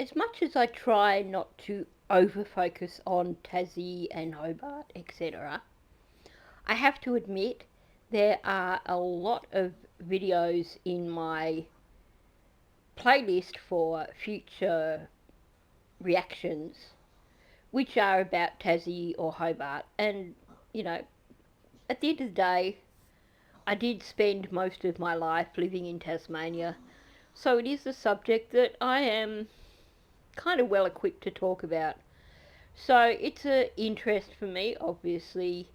as much as I try not to over focus on Tassie and Hobart, etc., I have to admit there are a lot of videos in my playlist for future reactions which are about Tassie or Hobart. And, you know, at the end of the day, I did spend most of my life living in Tasmania, so it is a subject that I am kind of well equipped to talk about. So it's an interest for me, obviously,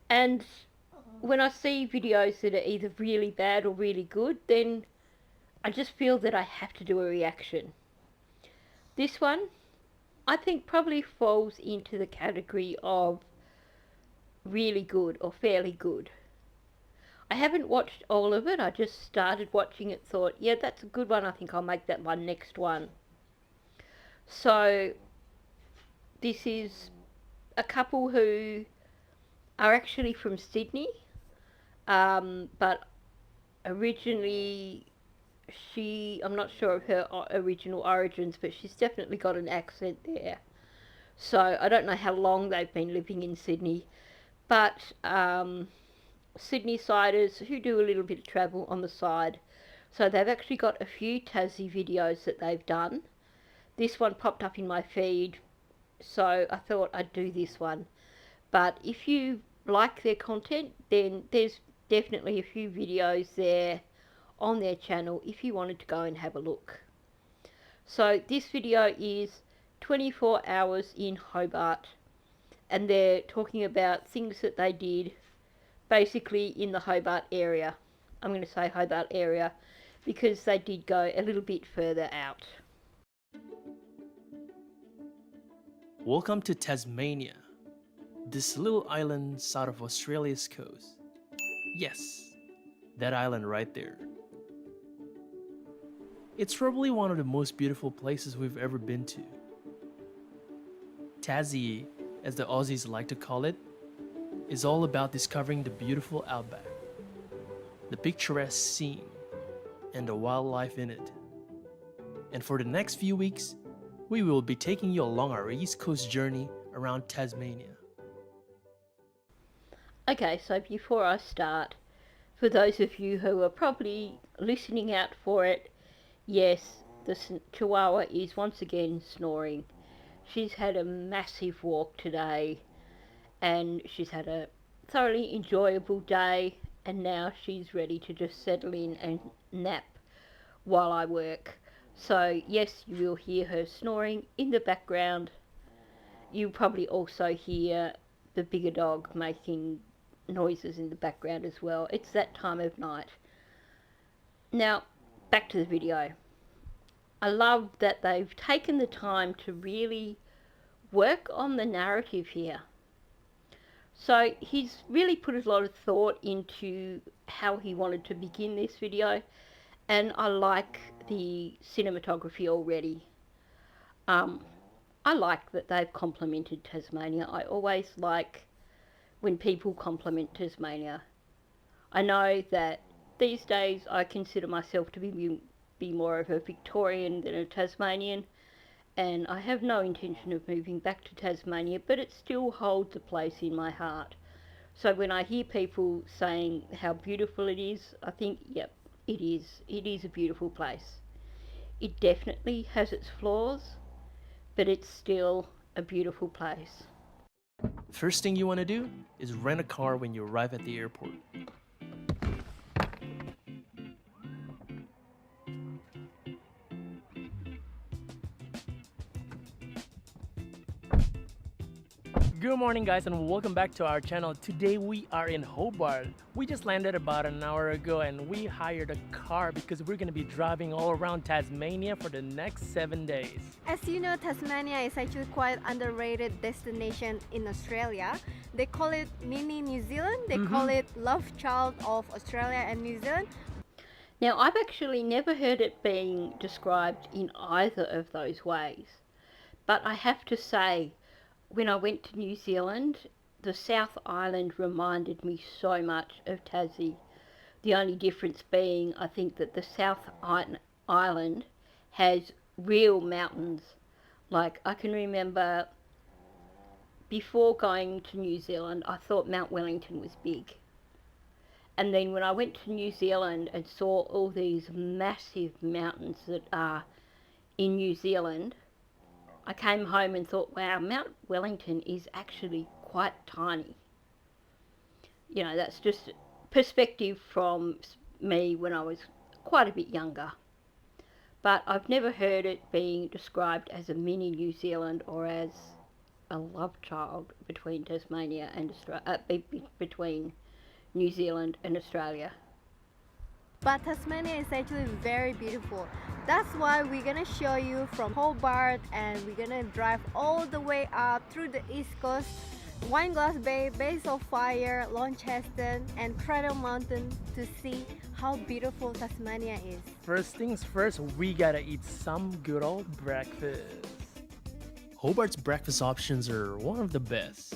and when I see videos that are either really bad or really good, then I just feel that I have to do a reaction. This one, I think, probably falls into the category of really good or fairly good. I haven't watched all of it, I just started watching it, thought, yeah, that's a good one, I think I'll make that my next one. So, this is a couple who are actually from Sydney, but originally I'm not sure of her original origins, but she's definitely got an accent there. So I don't know how long they've been living in Sydney, but Sydney siders who do a little bit of travel on the side. So they've actually got a few Tassie videos that they've done. This one popped up in my feed, so I thought I'd do this one. But if you like their content, then there's definitely a few videos there on their channel if you wanted to go and have a look. So this video is 24 hours in Hobart, and they're talking about things that they did basically in the Hobart area. I'm going to say Hobart area because they did go a little bit further out. Welcome to Tasmania, this little island south of Australia's coast. Yes, that island right there. It's probably one of the most beautiful places we've ever been to. Tassie, as the Aussies like to call it, is all about discovering the beautiful outback, the picturesque scene, and the wildlife in it. And for the next few weeks, we will be taking you along our East Coast journey around Tasmania. Okay, so before I start, for those of you who are probably listening out for it, yes, the Chihuahua is once again snoring. She's had a massive walk today, and she's had a thoroughly enjoyable day, and now she's ready to just settle in and nap while I work. So yes, you will hear her snoring in the background. You probably also hear the bigger dog making noises in the background as well. It's that time of night. Now, back to the video. I love that they've taken the time to really work on the narrative here. So he's really put a lot of thought into how he wanted to begin this video, and I like the cinematography already. I like that they've complimented Tasmania. I always like when people compliment Tasmania. I know that these days I consider myself to be more of a Victorian than a Tasmanian, and I have no intention of moving back to Tasmania, but it still holds a place in my heart. So when I hear people saying how beautiful it is, I think, yep, it is. It is a beautiful place. It definitely has its flaws, but it's still a beautiful place. First thing you want to do is rent a car when you arrive at the airport. Good morning guys and welcome back to our channel. Today we are in Hobart. We just landed about an hour ago and we hired a car because we're going to be driving all around Tasmania for the next 7 days. As you know, Tasmania is actually quite underrated destination in Australia. They call it mini New Zealand. They call it love child of Australia and New Zealand. Now, I've actually never heard it being described in either of those ways, but I have to say, when I went to New Zealand, the South Island reminded me so much of Tassie. The only difference being, I think that the South Island has real mountains. Like, I can remember before going to New Zealand, I thought Mount Wellington was big. And then when I went to New Zealand and saw all these massive mountains that are in New Zealand, I came home and thought, wow, Mount Wellington is actually quite tiny. You know, that's just perspective from me when I was quite a bit younger. But I've never heard it being described as a mini New Zealand or as a love child between Tasmania and between New Zealand and Australia. But Tasmania is actually very beautiful. That's why we're gonna show you from Hobart, and we're gonna drive all the way up through the east coast, Wineglass Bay, Base of Fire, Launceston and Cradle Mountain to see how beautiful Tasmania is. First things first, we gotta eat some good old breakfast. Hobart's breakfast options are one of the best.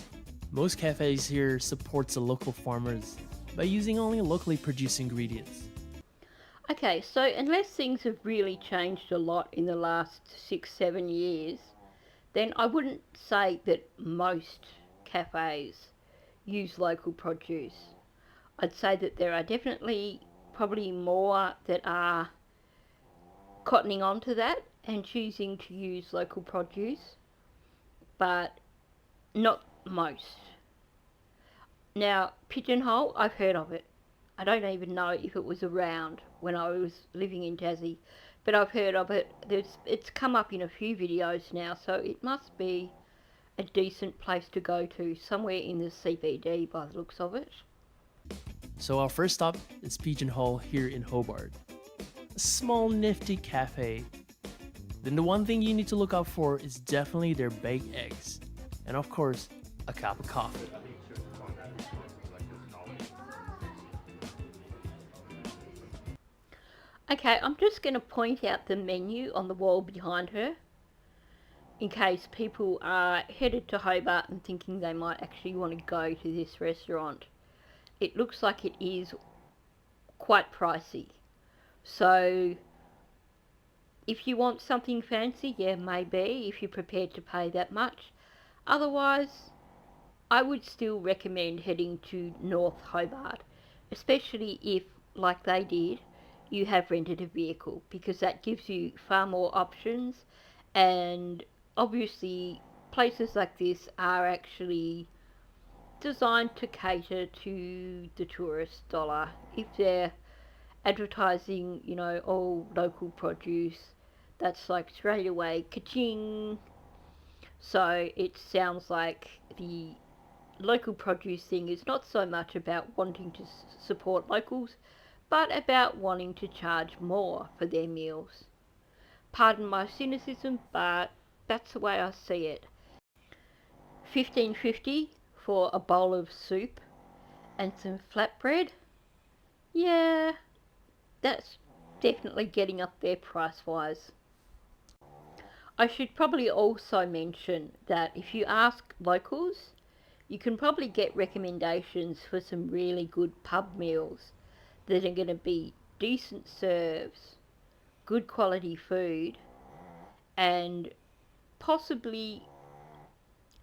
Most cafes here supports the local farmers by using only locally produced ingredients. Okay, so unless things have really changed a lot in the last 6-7 years, then I wouldn't say that most cafes use local produce. I'd say that there are definitely probably more that are cottoning on to that and choosing to use local produce, but not most. Now, Pigeonhole, I've heard of it. I don't even know if it was around when I was living in Tassie, but I've heard of it. It's come up in a few videos now, so it must be a decent place to go to, somewhere in the CBD by the looks of it. So our first stop is Pigeonhole here in Hobart. A small nifty cafe. Then the one thing you need to look out for is definitely their baked eggs. And of course, a cup of coffee. Okay, I'm just going to point out the menu on the wall behind her, in case people are headed to Hobart and thinking they might actually want to go to this restaurant. It looks like it is quite pricey. So if you want something fancy, yeah, maybe, if you're prepared to pay that much. Otherwise, I would still recommend heading to North Hobart, especially if, like they did, you have rented a vehicle, because that gives you far more options. And obviously places like this are actually designed to cater to the tourist dollar. If they're advertising, you know, all local produce, that's like straight away ka-ching. So it sounds like the local produce thing is not so much about wanting to support locals, but about wanting to charge more for their meals. Pardon my cynicism, but that's the way I see it. $15.50 for a bowl of soup and some flatbread? Yeah, that's definitely getting up there price-wise. I should probably also mention that if you ask locals, you can probably get recommendations for some really good pub meals that are going to be decent serves, good quality food, and possibly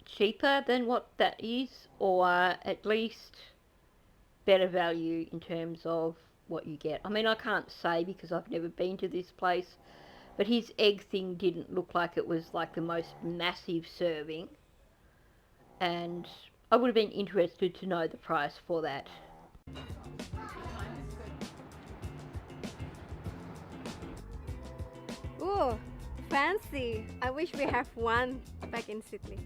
cheaper than what that is, or at least better value in terms of what you get. I mean, I can't say because I've never been to this place, but his egg thing didn't look like it was like the most massive serving, and I would have been interested to know the price for that. Ooh, fancy! I wish we have one back in Sydney.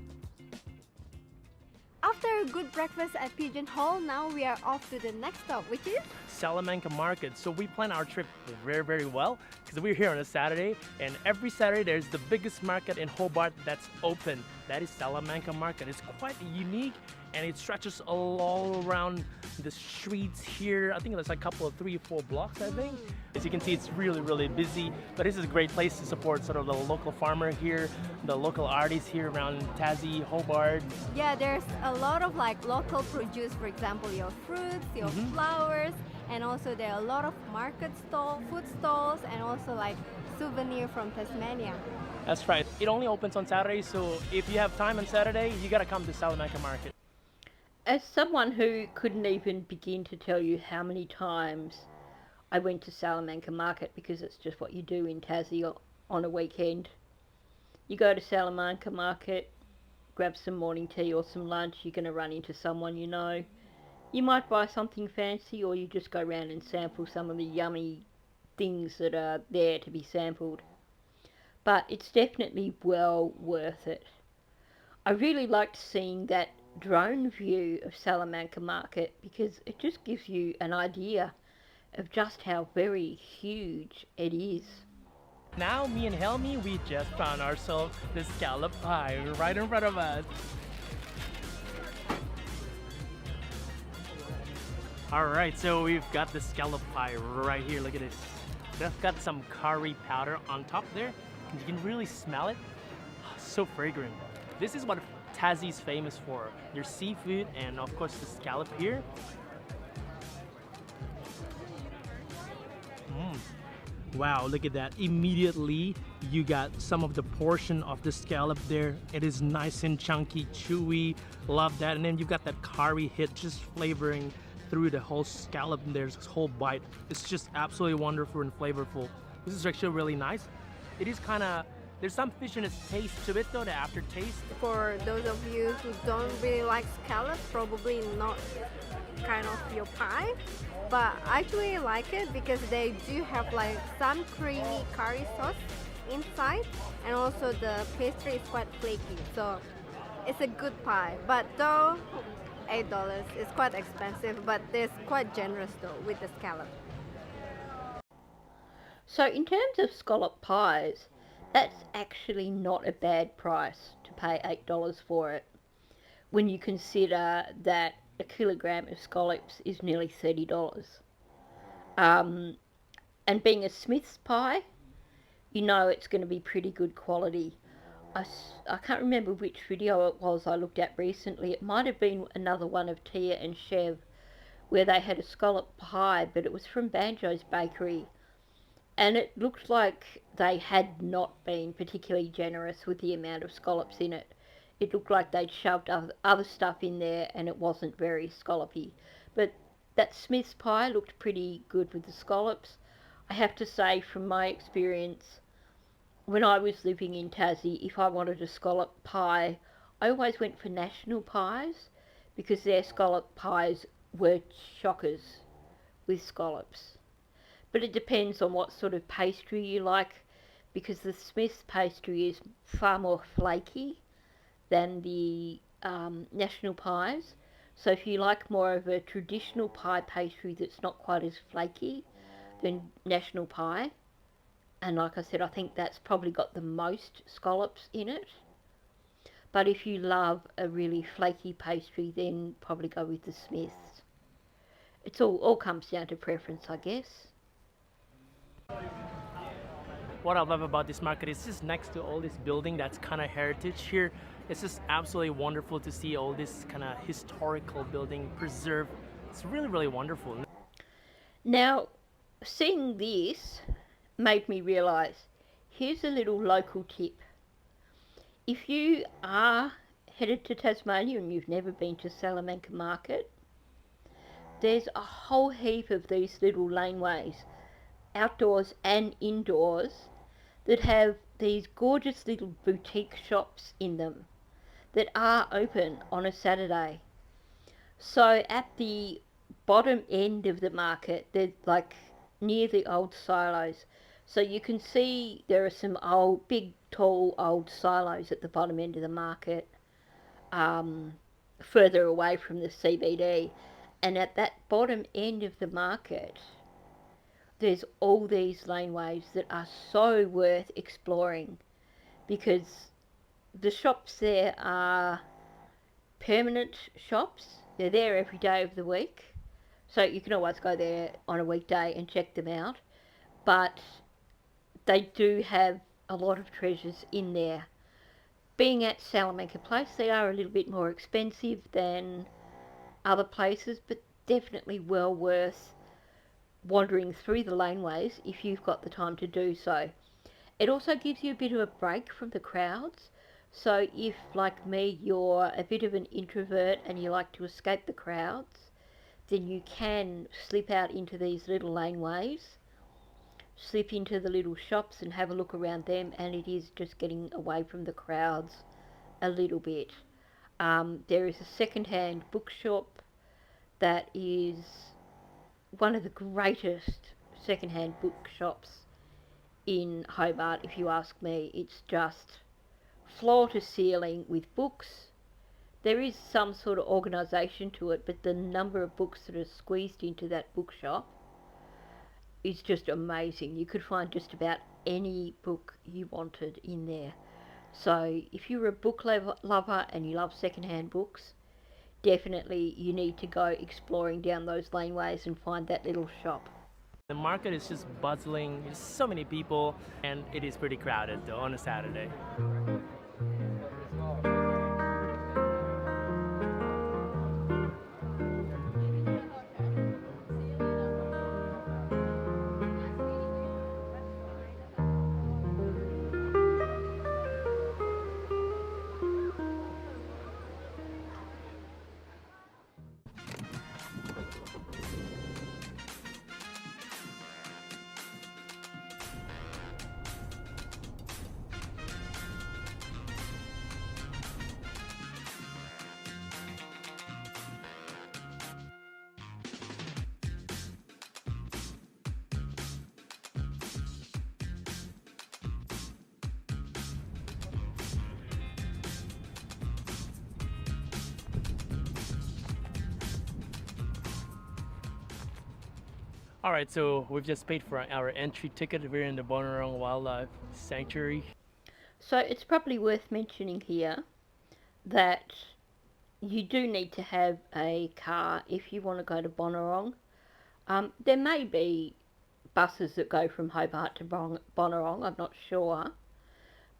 After a good breakfast at Pigeonhole, now we are off to the next stop, which is Salamanca Market. So we plan our trip very well because we're here on a Saturday, and every Saturday there's the biggest market in Hobart that's open. That is Salamanca Market. It's quite unique and it stretches all around the streets here. I think there's like a couple of 3 or 4 blocks, I think. As you can see, it's really busy, but this is a great place to support sort of the local farmer here, the local artists here around Tassie, Hobart. yeah, there's a lot of like local produce, for example, your fruits, your flowers, and also there are a lot of market stalls, food stalls, and also like souvenir from Tasmania. That's right. It only opens on Saturday, so if you have time on Saturday, you gotta come to Salamanca Market. As someone who couldn't even begin to tell you how many times I went to Salamanca Market, because it's just what you do in Tassie on a weekend. You go to Salamanca Market, grab some morning tea or some lunch, you're going to run into someone you know. You might buy something fancy, or you just go around and sample some of the yummy things that are there to be sampled. But it's definitely well worth it. I really liked seeing that drone view of Salamanca Market, because it just gives you an idea of just how very huge it is. Now, me and Helmi, we just found ourselves the scallop pie right in front of us. Alright, so we've got the scallop pie right here. Look at this. They've got some curry powder on top there. You can really smell it. So fragrant. This is what Tassie's famous for. Their seafood and of course the scallop here. Wow, look at that. Immediately you got some of the portion of the scallop there. It is nice and chunky, chewy. Love that. And then you've got that curry hit just flavoring through the whole scallop, and there's this whole bite. It's just absolutely wonderful and flavorful. This is actually really nice. It is kind of, there's some fishiness taste to it though, the aftertaste. For those of you who don't really like scallops, probably not kind of your pie, but I actually like it because they do have like some creamy curry sauce inside, and also the pastry is quite flaky, so it's a good pie. But though $8 is quite expensive, but they're quite generous though with the scallop. So in terms of scallop pies, that's actually not a bad price to pay $8 for it, when you consider that a kilogram of scallops is nearly $30. And being a Smith's pie, you know it's going to be pretty good quality. I can't remember which video it was I looked at recently. It might have been another one of Tia and Chev, where they had a scallop pie, but it was from Banjo's Bakery. And it looked like they had not been particularly generous with the amount of scallops in it. It looked like they'd shoved other stuff in there, and it wasn't very scallopy. But that Smith's pie looked pretty good with the scallops. I have to say, from my experience, when I was living in Tassie, if I wanted a scallop pie, I always went for National Pies, because their scallop pies were chockers with scallops. But it depends on what sort of pastry you like, because the Smith's pastry is far more flaky than the National Pies. So if you like more of a traditional pie pastry that's not quite as flaky, then National Pie. And like I said, I think that's probably got the most scallops in it. But if you love a really flaky pastry, then probably go with the Smiths. It's all comes down to preference, I guess. What I love about this market is just next to all this building that's kind of heritage here. It's just absolutely wonderful to see all this kind of historical building preserved. It's really, really wonderful. Now, seeing this made me realise, here's a little local tip. If you are headed to Tasmania and you've never been to Salamanca Market, there's a whole heap of these little laneways, outdoors and indoors, that have these gorgeous little boutique shops in them that are open on a Saturday. So at the bottom end of the market, they're like near the old silos. So you can see there are some old, big, tall, old silos at the bottom end of the market, further away from the CBD. And at that bottom end of the market, there's all these laneways that are so worth exploring, because the shops there are permanent shops. They're there every day of the week, so you can always go there on a weekday and check them out. But they do have a lot of treasures in there. Being at Salamanca Place, they are a little bit more expensive than other places, but definitely well worth wandering through the laneways if you've got the time to do so. It also gives you a bit of a break from the crowds. So if, like me, you're a bit of an introvert and you like to escape the crowds, then you can slip out into these little laneways, slip into the little shops and have a look around them, and it is just getting away from the crowds a little bit. There is a second-hand bookshop that is one of the greatest second-hand bookshops in Hobart, if you ask me. It's just floor to ceiling with books. There is some sort of organisation to it, but the number of books that are squeezed into that bookshop is just amazing. You could find just about any book you wanted in there. So if you're a book lover and you love secondhand books, definitely you need to go exploring down those laneways and find that little shop. The market is just bustling, there's so many people, and it is pretty crowded though on a Saturday. Alright, so we've just paid for our entry ticket. We're in the Bonorong Wildlife Sanctuary. So it's probably worth mentioning here that you do need to have a car if you want to go to Bonorong. There may be buses that go from Hobart to Bonorong, I'm not sure,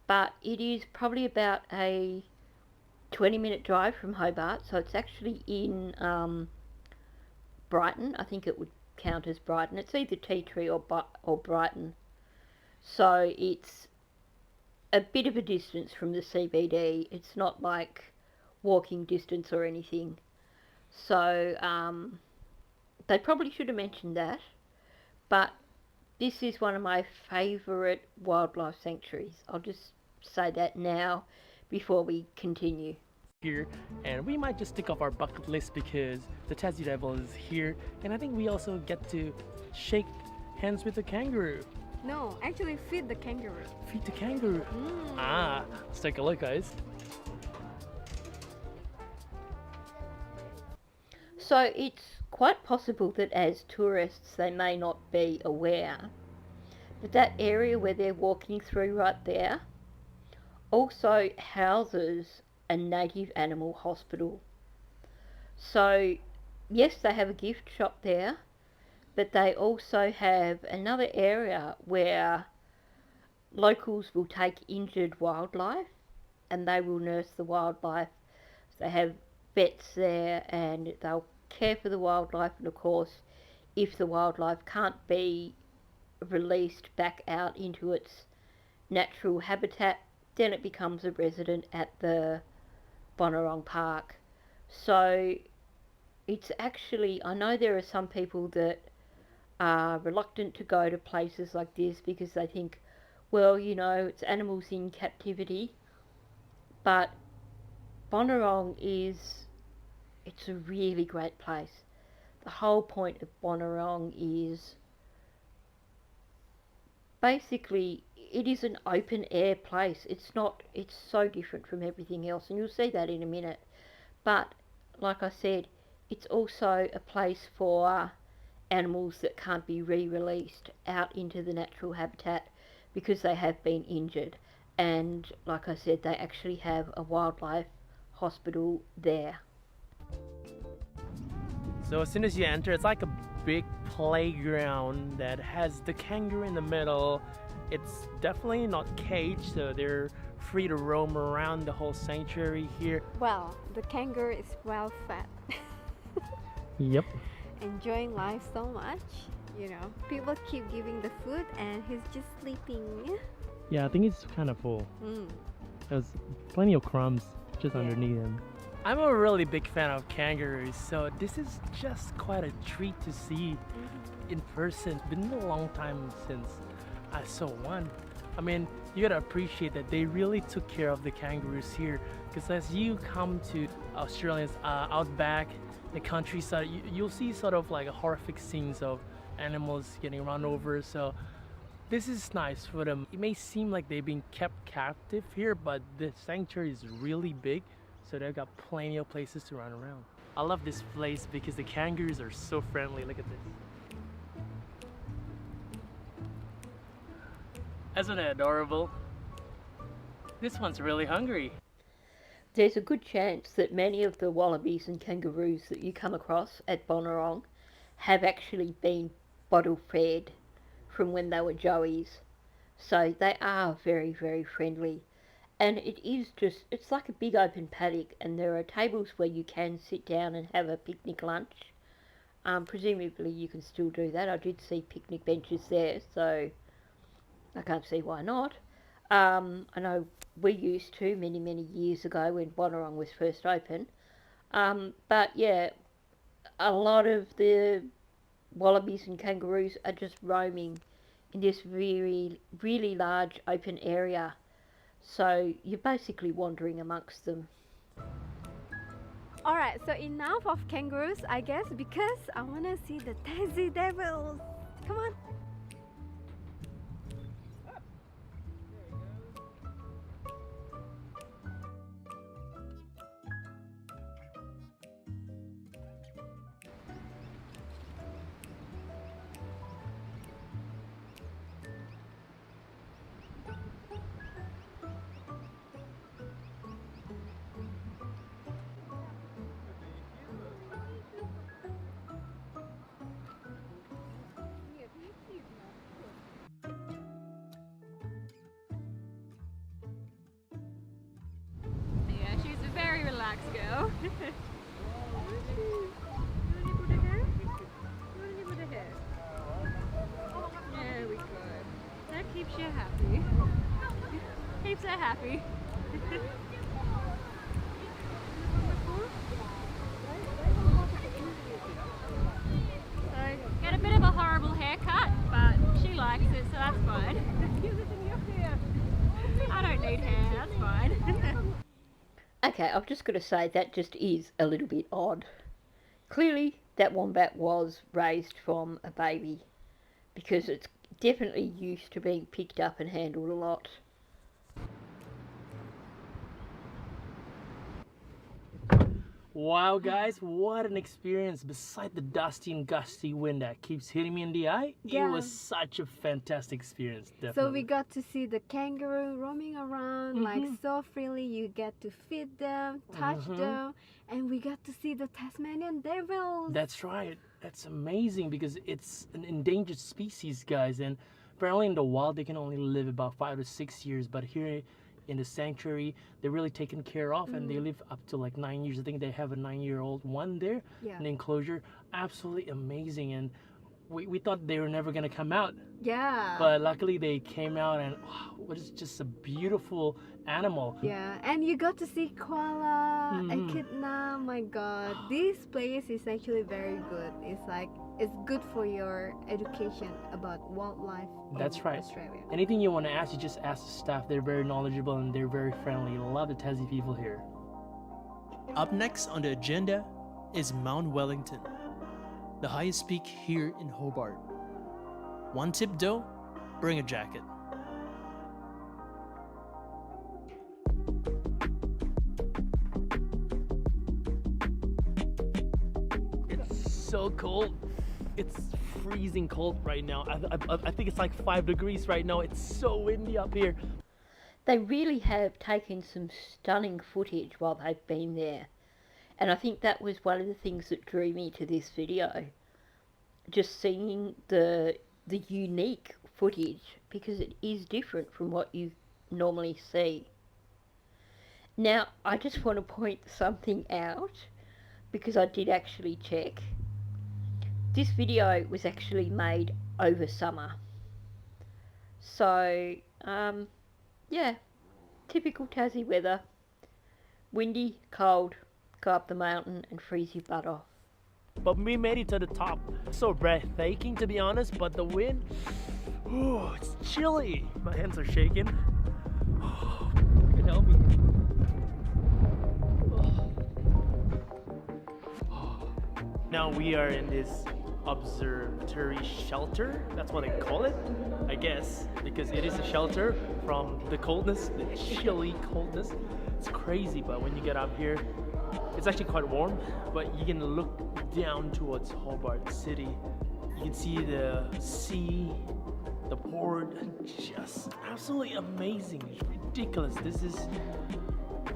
but it is probably about a 20-minute drive from Hobart, so it's actually in Brighton. I think it would count as Brighton. It's either Tea Tree or Brighton. So it's a bit of a distance from the CBD. It's not like walking distance or anything. So they probably should have mentioned that. But this is one of my favourite wildlife sanctuaries. I'll just say that now before we continue. Here, and we might just tick off our bucket list because the Tassie Devil is here, and I think we also get to shake hands with the kangaroo. No, actually feed the kangaroo. Feed the kangaroo. Let's take a look, guys. So it's quite possible that as tourists they may not be aware, but that area where they're walking through right there also houses a native animal hospital. So yes, they have a gift shop there, but they also have another area where locals will take injured wildlife and they will nurse the wildlife. They have vets there and they'll care for the wildlife, and of course if the wildlife can't be released back out into its natural habitat, then it becomes a resident at the Bonorong Park. So it's actually, I know there are some people that are reluctant to go to places like this because they think, well, you know, it's animals in captivity, but Bonorong it's a really great place. The whole point of Bonorong is basically it is an open air place. It's so different from everything else, and you'll see that in a minute. But like I said, it's also a place for animals that can't be re-released out into the natural habitat because they have been injured. And like I said, they actually have a wildlife hospital there. So as soon as you enter, it's like a big playground that has the kangaroo in the middle. It's definitely not caged, so they're free to roam around the whole sanctuary here. Well, the kangaroo is well fed. Yep. Enjoying life so much, you know. People keep giving the food and he's just sleeping. Yeah, I think it's kind of full. There's plenty of crumbs just Yeah. underneath him. I'm a really big fan of kangaroos, so this is just quite a treat to see in person. It's been a long time since I saw one. I mean, you gotta appreciate that they really took care of the kangaroos here, because as you come to Australia's outback, the countryside, you'll see sort of like horrific scenes of animals getting run over. So this is nice for them. It may seem like they're being kept captive here, but the sanctuary is really big, so they've got plenty of places to run around. I love this place because the kangaroos are so friendly. Look at this. Isn't it adorable? This one's really hungry. There's a good chance that many of the wallabies and kangaroos that you come across at Bonorong have actually been bottle fed from when they were joeys. So they are very, very friendly. And it's like a big open paddock, and there are tables where you can sit down and have a picnic lunch. Presumably you can still do that. I did see picnic benches there, so I can't see why not. I know we used to many, many years ago when Bonorong was first open. But yeah, a lot of the wallabies and kangaroos are just roaming in this really, really large open area. So you're basically wandering amongst them. Alright, so enough of kangaroos, I guess, because I wanna see the Tassie devils. Come on. Yeah, she's a very relaxed girl. There we go. That keeps you happy. Keeps her happy. So, get a bit of a horrible haircut, but she likes it, so that's fine. I don't need hair, that's fine. Okay, I've just got to say that just is a little bit odd. Clearly, that wombat was raised from a baby because it's definitely used to being picked up and handled a lot. Wow, guys, what an experience. Beside the dusty and gusty wind that keeps hitting me in the eye, Yeah. it was such a fantastic experience, definitely. So we got to see the kangaroo roaming around like so freely. You get to feed them, touch them, and we got to see the Tasmanian devils. That's right. That's amazing because it's an endangered species, guys, and apparently in the wild they can only live about 5 to 6 years, but here in the sanctuary they're really taken care of and they live up to like 9 years. I think they have a 9-year-old one there Yeah. in the enclosure. Absolutely amazing, and we thought they were never gonna come out, Yeah. but luckily they came out, and wow, it was just a beautiful animal. Yeah, and you got to see koala, echidna. My God, this place is actually very good. It's good for your education about wildlife. That's in right. Australia. Anything you want to ask, you just ask the staff. They're very knowledgeable and they're very friendly. Love the Tassie people here. Up next on the agenda is Mount Wellington, the highest peak here in Hobart. One tip though, bring a jacket. It's so cold. It's freezing cold right now. I think it's like 5 degrees right now. It's so windy up here. They really have taken some stunning footage while they've been there. And I think that was one of the things that drew me to this video. Just seeing the unique footage, because it is different from what you normally see. Now, I just want to point something out, because I did actually check. This video was actually made over summer. So, Yeah, typical Tassie weather. Windy, cold, go up the mountain and freeze your butt off. But we made it to the top. So breathtaking, to be honest, but the wind, oh, it's chilly. My hands are shaking. You can help me. Now we are in this observatory shelter. That's what they call it, I guess, because it is a shelter from the coldness, the chilly coldness. It's crazy, but when you get up here, it's actually quite warm, but you can look down towards Hobart City. You can see the sea, the port, just absolutely amazing. It's ridiculous. This is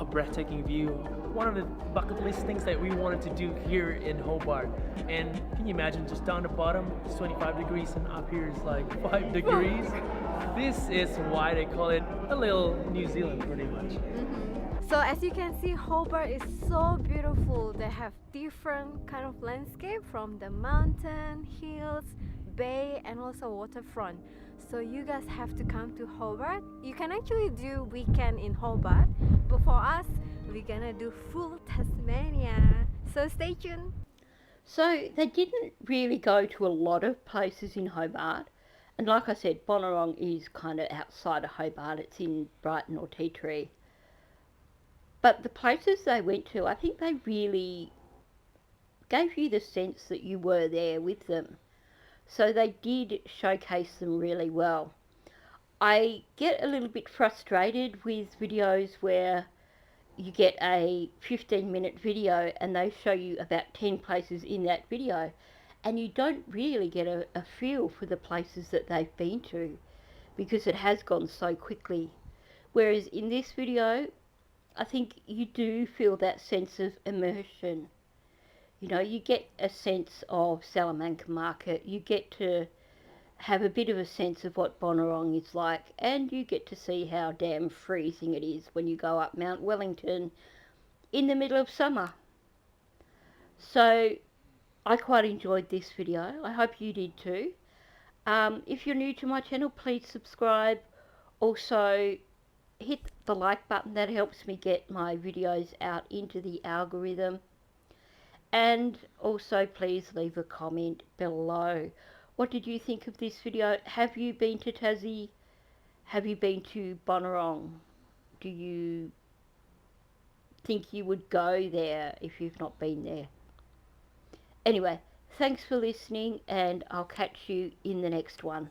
a breathtaking view. One of the bucket list things that we wanted to do here in Hobart. And can you imagine, just down the bottom it's 25 degrees and up here is like 5 degrees. This is why they call it a little New Zealand, pretty much. So as you can see, Hobart is so beautiful. They have different kind of landscape, from the mountain, hills, bay, and also waterfront. So you guys have to come to Hobart. You can actually do weekend in Hobart, but for us, we're gonna do full Tasmania. So stay tuned. So they didn't really go to a lot of places in Hobart. And like I said, Bonnarong is kind of outside of Hobart. It's in Brighton or Tea Tree. But the places they went to, I think they really gave you the sense that you were there with them. So they did showcase them really well. I get a little bit frustrated with videos where you get a 15-minute video and they show you about 10 places in that video, and you don't really get a feel for the places that they've been to because it has gone so quickly. Whereas in this video, I think you do feel that sense of immersion. You know, you get a sense of Salamanca Market, you get to have a bit of a sense of what Bonnarong is like, and you get to see how damn freezing it is when you go up Mount Wellington in the middle of summer. So I quite enjoyed this video. I hope you did too. If you're new to my channel, please subscribe. Also, hit the like button. That helps me get my videos out into the algorithm. And also please leave a comment below. What did you think of this video? Have you been to Tassie? Have you been to Bonnarong? Do you think you would go there if you've not been there? Anyway, thanks for listening, and I'll catch you in the next one.